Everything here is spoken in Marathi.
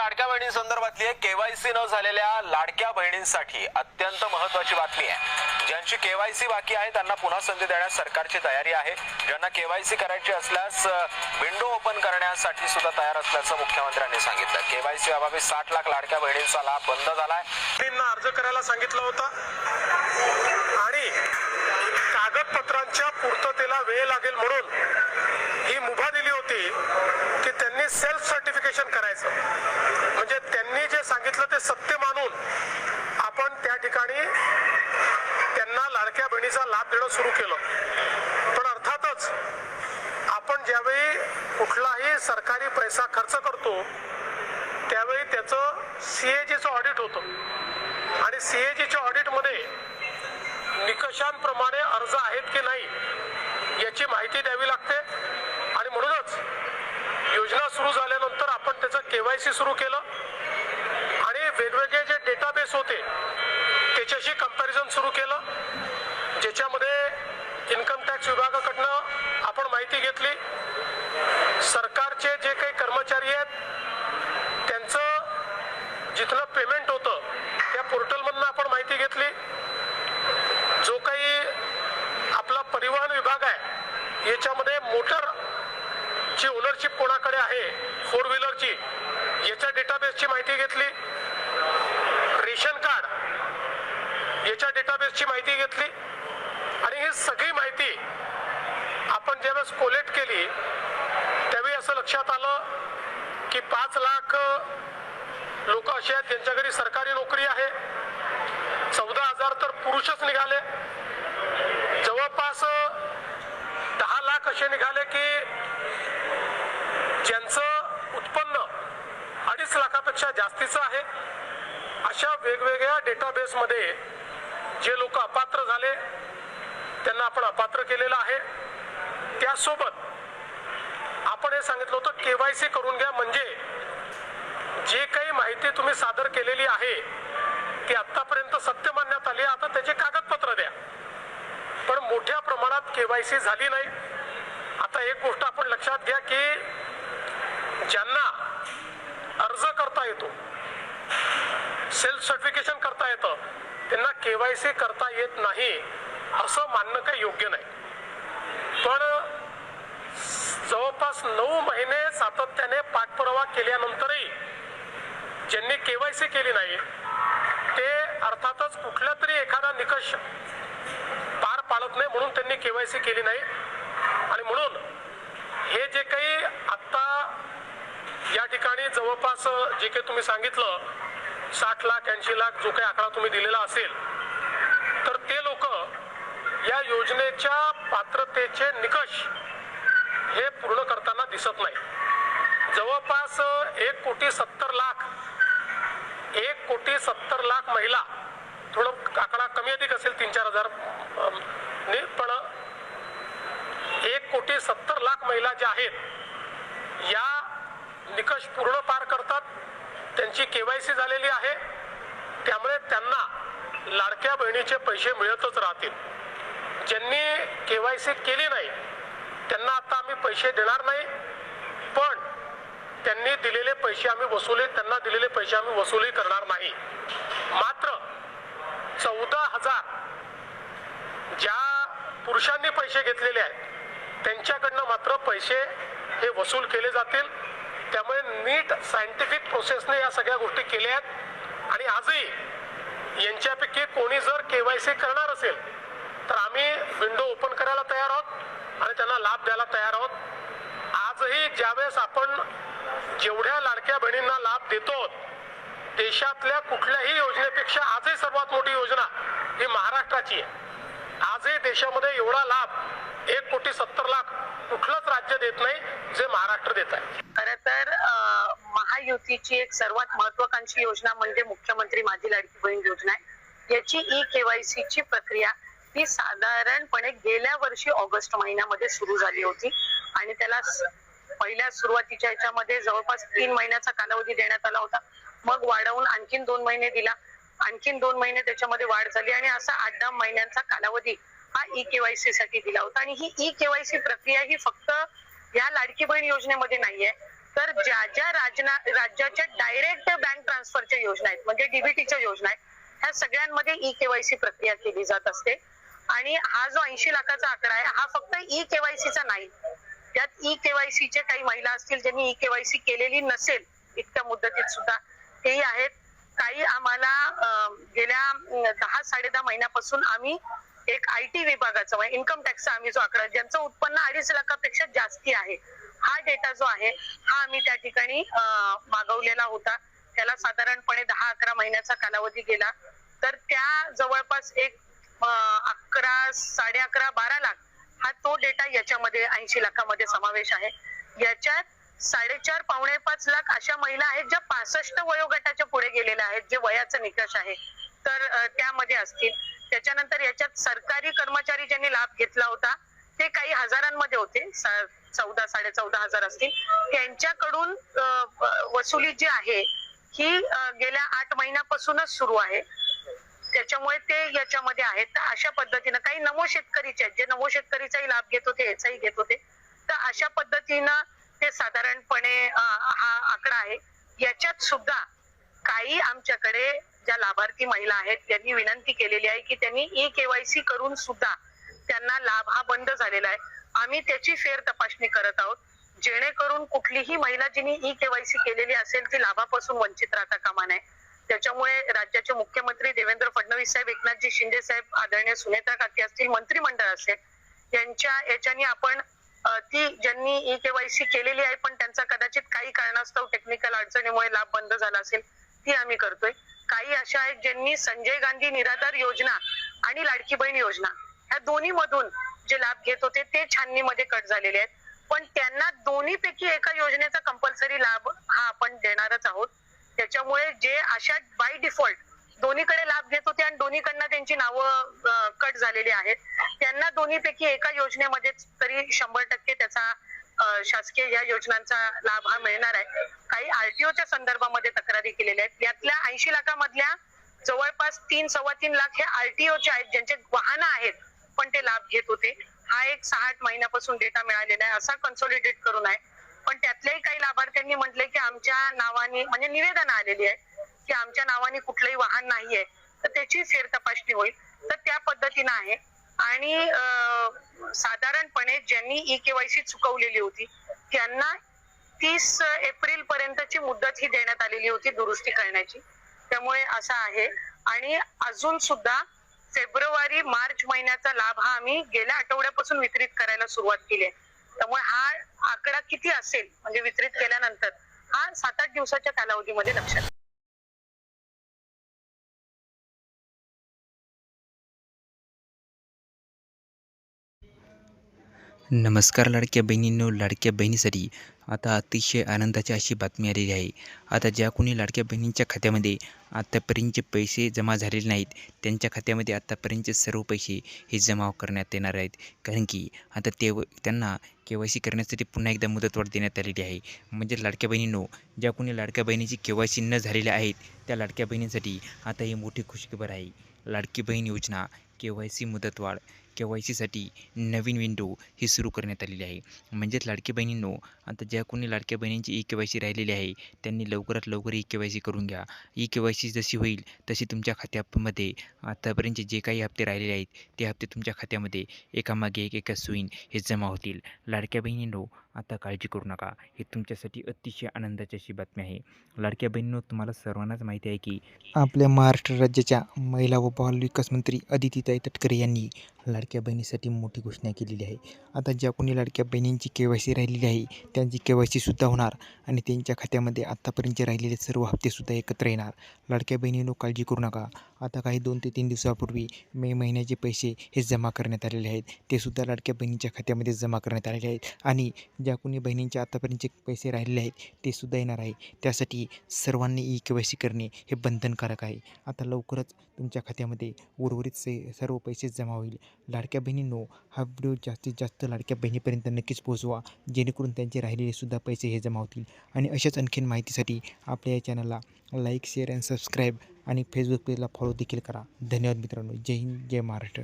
लाडक्या बहिणींसंदर्भातली आहे केवायसी न झालेल्या लाडक्या बहिणींसाठी अत्यंत महत्त्वाची बातमी आहे। ज्यांची केवायसी बाकी आहे त्यांना पुन्हा संधी देण्यास सरकारची तयारी आहे। ज्यांना केवायसी करायची असल्यास विंडो ओपन करण्यासाठी सुद्धा तयार असल्याचं मुख्यमंत्र्यांनी सांगितलं। केवायसी अभावी 60 लाख लाडक्या बहिणींचा लाभ बंद झालाय। त्यांना अर्ज करायला सांगितलं होतं आणि कागदपत्रांच्या पूर्ततेला वेळ लागेल म्हणून ही मुभा दिली होती की त्यांनी सेल्फ सर्टिफिकेशन करायचं, म्हणजे त्यांनी जे सांगितलं ते सत्य मानून आपण त्या ठिकाणी त्यांना लाडक्या बहिणीचा लाभ देणं सुरू केलं। पण अर्थातच आपण ज्यावेळी कुठलाही सरकारी पैसा खर्च करतो त्यावेळी त्याचं सीएजीचं ऑडिट होतं आणि सीएजीच्या ऑडिटमध्ये निकषांप्रमाणे अर्ज आहेत की नाही याची माहिती द्यावी लागते आणि म्हणूनच योजना सुरू झाल्यानंतर आपण त्याचं केवायसी सुरू केलं आणि वेगवेगळे जे डेटाबेस होते त्याच्याशी कंपॅरिझन सुरू केलं, ज्याच्यामध्ये इन्कम टॅक्स विभागाकडनं आपण माहिती घेतली, सरकारचे जे काही कर्मचारी आहेत त्यांचं जिथलं पेमेंट होतं त्या पोर्टलमधनं आपण माहिती घेतली, जो काही आपला परिवहन विभाग आहे याच्यामध्ये मोटर ची ओनरशिप कोणाकडे आहे 4 व्हीलरची याच्या डेटाबेसची माहिती घेतली, रेशन कार्ड याच्या डेटाबेसची माहिती घेतली आणि ही सगळी माहिती आपण ज्यावेळेस कोलेक्ट केली त्यावेळी असं लक्षात आलं की 5 लाख लोक असे आहेत ज्यांच्या घरी सरकारी नोकरी आहे, 14,000 तर पुरुषच निघाले, जवळपास 10 लाख असे निघाले की ज्यांचं उत्पन्न 2.5 लाखापेक्षा जास्तीचं आहे। अशा वेगवेगळ्या डेटाबेसमध्ये जे लोक अपात्र झाले त्यांना आपण अपात्र केलेलं आहे। त्यासोबत आपण हे सांगितलं होतं केवायसी करून घ्या, म्हणजे जे काही माहिती तुम्ही सादर केलेली आहे ती आतापर्यंत सत्य मानण्यात आली, आता त्याचे कागदपत्र द्या। पण मोठ्या प्रमाणात केवायसी झाली नाही। आता एक गोष्ट आपण लक्षात घ्या की ज्यांना अर्ज करता येतो, सेल्फ सर्टिफिकेशन करता येतं, त्यांना केवायसी करता येत नाही असं मानणं काही योग्य नाही। पण जवळपास 9 महिने सातत्याने पाठपुरावा केल्यानंतरही ज्यांनी केवायसी केली नाही ते अर्थातच कुठला तरी एखादा निकष पार पाडत नाही म्हणून त्यांनी केवायसी केली नाही। आणि म्हणून हे जे काही आता या ठिकाणी जवळपास जे काही तुम्ही सांगितलं 60 लाख 80 लाख जो काही आकडा तुम्ही दिलेला असेल तर ते लोक या योजनेच्या पात्रतेचे निकष हे पूर्ण करताना दिसत नाही। जवळपास 1,70 लाख महिला, थोडं आकडा कमी अधिक असेल 3-4 हजार, पण 1,70 लाख महिला ज्या आहेत या निकष पूर्ण पार करतात, त्यांची केवायसी झालेली आहे, त्यामुळे त्यांना लाडक्या बहिणीचे पैसे मिळतच राहतील। ज्यांनी केवायसी केली नाही त्यांना आता आम्ही पैसे देणार नाही, पण त्यांनी दिलेले पैसे आम्ही वसुली करणार नाही। मात्र 14,000 ज्या पुरुषांनी पैसे घेतलेले आहेत त्यांच्याकडनं मात्र पैसे हे वसूल केले जातील। त्यामुळे नीट सायंटिफिक प्रोसेसने या सगळ्या गोष्टी केल्या आहेत आणि आजही यांच्यापैकी कोणी जर केवायसी करणार असेल तर आम्ही विंडो ओपन करायला तयार आहोत आणि त्यांना लाभ द्यायला तयार आहोत। आजही ज्यावेळेस आपण जेवढ्या लाडक्या बहिणींना लाभ देतो देशातल्या कुठल्याही योजनेपेक्षा आजही सर्वात मोठी योजना ही महाराष्ट्राची आहे। आजही देशामध्ये एवढा लाभ 1,70 लाख कुठलंच राज्य देत नाही जे महाराष्ट्र देत आहे। खरं तर महायुतीची एक सर्वात महत्वाकांक्षी योजना म्हणजे मुख्यमंत्री माझी लाडकी बहीण योजना आहे। याची ई-केवायसी ची प्रक्रिया ही साधारणपणे गेल्या वर्षी ऑगस्ट महिन्यामध्ये सुरू झाली होती आणि त्याला पहिल्या सुरुवातीच्या याच्यामध्ये जवळपास 3 महिन्याचा कालावधी देण्यात आला होता, मग वाढवून आणखीन 2 महिने दिला, आणखीन 2 महिने त्याच्यामध्ये वाढ झाली आणि असा 8-10 महिन्यांचा कालावधी हा ई-केवायसी साठी दिला होता। आणि ही ई-केवायसी प्रक्रिया ही फक्त या लाडकी बहीण योजनेमध्ये नाहीये, तर ज्या ज्या राज्याच्या डायरेक्ट बँक ट्रान्सफरच्या योजना आहेत म्हणजे डीबीटीच्या योजना आहेत ह्या सगळ्यांमध्ये ई केवायसी प्रक्रिया केली जात असते. आणि हा जो 80 लाखाचा आकडा आहे हा फक्त ई केवायसीचा नाही. त्यात ई केवायसीचे काही महिला असतील ज्यांनी ई केवायसी केलेली नसेल इतक्या मुदतीत सुद्धा तेही आहेत. काही आम्हाला गेल्या 10-10.5 महिन्यापासून आम्ही एक IT विभागाचा म्हणजे इन्कम टॅक्सचा आम्ही जो आकडा ज्यांचं उत्पन्न 2.5 लाखापेक्षा जास्ती आहे हा डेटा जो आहे हा आम्ही त्या ठिकाणी मागवलेला होता. त्याला साधारणपणे 10-11 महिन्याचा कालावधी गेला. तर त्या जवळपास एक 11-11.5-12 लाख हा तो डेटा याच्यामध्ये 80 लाखामध्ये समावेश आहे. याच्यात 4.5-5 लाख अशा महिला आहेत ज्या 65 वयोगटाच्या पुढे गेलेल्या आहेत जे वयाचा निकष आहे तर त्यामध्ये असतील. त्याच्यानंतर याच्यात सरकारी कर्मचारी ज्यांनी लाभ घेतला होता ते काही हजारांमध्ये होते 14-14.5 हजार असतील. त्यांच्याकडून वसुली जी आहे ही गेल्या 8 महिन्यापासूनच सुरू आहे. त्याच्यामुळे ते याच्यामध्ये आहेत. तर अशा पद्धतीनं काही नमो शेतकरीचे आहेत जे नमो शेतकरीचाही लाभ घेत होते याचाही घेत होते. तर अशा पद्धतीनं ते साधारणपणे हा आकडा आहे. याच्यात सुद्धा काही आमच्याकडे ज्या लाभार्थी महिला आहेत त्यांनी विनंती केलेली आहे की त्यांनी ई केवायसी करून सुद्धा त्यांना लाभ हा बंद झालेला आहे. आम्ही त्याची फेर तपासणी करत आहोत जेणेकरून कुठलीही महिला जिने ई केवायसी केलेली असेल ती लाभापासून वंचित राहता कामा नये. त्याच्यामुळे राज्याचे मुख्यमंत्री देवेंद्र फडणवीस साहेब, एकनाथजी शिंदे साहेब, आदरणीय सुनेत्रा काकी असतील, मंत्रिमंडळ असेल यांच्या याच्याने आपण ती ज्यांनी ई केवायसी केलेली आहे पण त्यांचा कदाचित काही कारणास्तव टेक्निकल अडचणीमुळे लाभ बंद झाला असेल ती आम्ही करतोय. काही अशा आहेत ज्यांनी संजय गांधी निराधार योजना आणि लाडकी बहीण योजना या दोन्ही मधून जे लाभ घेत होते ते छाननीमध्ये कट झालेले आहेत. पण त्यांना दोन्हीपैकी एका योजनेचा कंपल्सरी लाभ हा आपण देणारच आहोत. त्याच्यामुळे जे अशा बाय डिफॉल्ट दोन्हीकडे लाभ घेत होते आणि दोन्हीकडनं त्यांची नावं कट झालेली आहेत त्यांना दोन्हीपैकी एका योजनेमध्ये तरी 100% त्याचा शासकीय या योजनांचा लाभ हा मिळणार आहे. काही RTOच्या संदर्भामध्ये तक्रारी केलेल्या आहेत. यातल्या 80 लाखामधल्या जवळपास 3-3.25 लाख हे RTOचे आहेत ज्यांचे वाहनं आहेत पण ते लाभ घेत होते. हा एक 6-8 महिन्यापासून डेटा मिळालेला आहे असा कन्सोलिडेट करून आहे. पण त्यातल्याही काही लाभार्थ्यांनी म्हटले की आमच्या नावाने म्हणजे निवेदन आलेली आहे की आमच्या नावाने कुठलंही वाहन नाहीये तर त्याची फेर तपासणी होईल. तर त्या पद्धतीनं आहे. आणि साधारणपणे ज्यांनी ई केवायसी चुकवलेली होती त्यांना 30 एप्रिल पर्यंतची मुदत ही देण्यात आलेली होती दुरुस्ती करण्याची. त्यामुळे असं आहे. आणि अजून सुद्धा फेब्रुवारी-मार्च महिन्याचा लाभ हा आम्ही गेल्या आठवड्यापासून वितरित करायला सुरुवात केली आहे. त्यामुळे हा आकडा किती असेल म्हणजे वितरित केल्यानंतर हा 7-8 दिवसाच्या कालावधीमध्ये लक्षात. नमस्कार लाडक्या बहिणींनो, लाडक्या बहिणीसाठी आता अतिशय आनंदाची अशी बातमी आलेली आहे. आता ज्या कोणी लाडक्या बहिणींच्या खात्यामध्ये आत्तापर्यंतचे पैसे जमा झालेले नाहीत त्यांच्या खात्यामध्ये आत्तापर्यंतचे सर्व पैसे हे जमा करण्यात येणार आहेत. कारण की आता त्यांना KYC करण्यासाठी पुन्हा एकदा मुदतवाढ देण्यात आलेली आहे. म्हणजे लाडक्या बहिणींनो, ज्या कोणी लाडक्या बहिणीची KYC न झालेल्या आहेत त्या लाडक्या बहिणींसाठी आता ही मोठी खुशखबर आहे. लाडकी बहीण योजना KYC मुदतवाढ KYCसाठी नवीन विंडो ही सुरू करण्यात आलेली आहे. म्हणजेच लाडकी बहिणींनो, आता ज्या कोणी लाडक्या बहिणींची KYC राहिलेली आहे त्यांनी लवकरात लवकर KYC करून घ्या. KYC जशी होईल तशी तुमच्या खात्यामध्ये आतापर्यंतचे जे काही हप्ते राहिलेले आहेत ते हप्ते तुमच्या खात्यामध्ये एकामागे एक सूईन हे जमा होतील. लाडक्या बहिणींनो, आता काळजी करू नका. हे तुमच्यासाठी अतिशय आनंदाची अशी बातमी आहे. लाडक्या बहिणींनो, तुम्हाला सर्वांनाच माहिती आहे की आपल्या महाराष्ट्र राज्याच्या महिला व बाल विकास मंत्री अदितीताई तटकरे यांनी लाडक्या बहिणीसाठी मोठी घोषणा केलेली आहे. आता ज्या कोणी लाडक्या बहिणींची KYC राहिलेली आहे त्यांची KYC सुद्धा होणार आणि त्यांच्या खात्यामध्ये आत्तापर्यंत राहिलेले सर्व हप्तेसुद्धा एकत्र येणार. लाडक्या बहिणींनो, काळजी करू नका. आता काही 2 ते 3 दिवसापूर्वी मे महिन्याचे पैसे हे जमा करण्यात आलेले आहेत. ते सुद्धा लाडक्या बहिणींच्या खात्यामध्ये जमा करण्यात आलेले आहेत. आणि ज्या कोणी बहिणींचे आतापर्यंतचे पैसे राहिलेले आहेत ते सुद्धा येणार आहे. त्यासाठी सर्वांनी KYC करणे हे बंधनकारक आहे. आता लवकरच तुमच्या खात्यामध्ये उर्वरित सर्व पैसे जमा होईल. लाडक्या बहिणींनो, हा व्हिडिओ जास्तीत जास्त लाडक्या बहिणीपर्यंत नक्कीच पोहोचवा जेणेकरून त्यांचे राहिलेले सुद्धा पैसे हे जमा होतील. आणि अशाच आणखीन माहितीसाठी आपल्या या चॅनलला लाईक, शेअर आणि सबस्क्राईब आणि फेसबुक पेजला फॉलो देखील करा. धन्यवाद मित्रांनो. जय हिंद, जय महाराष्ट्र.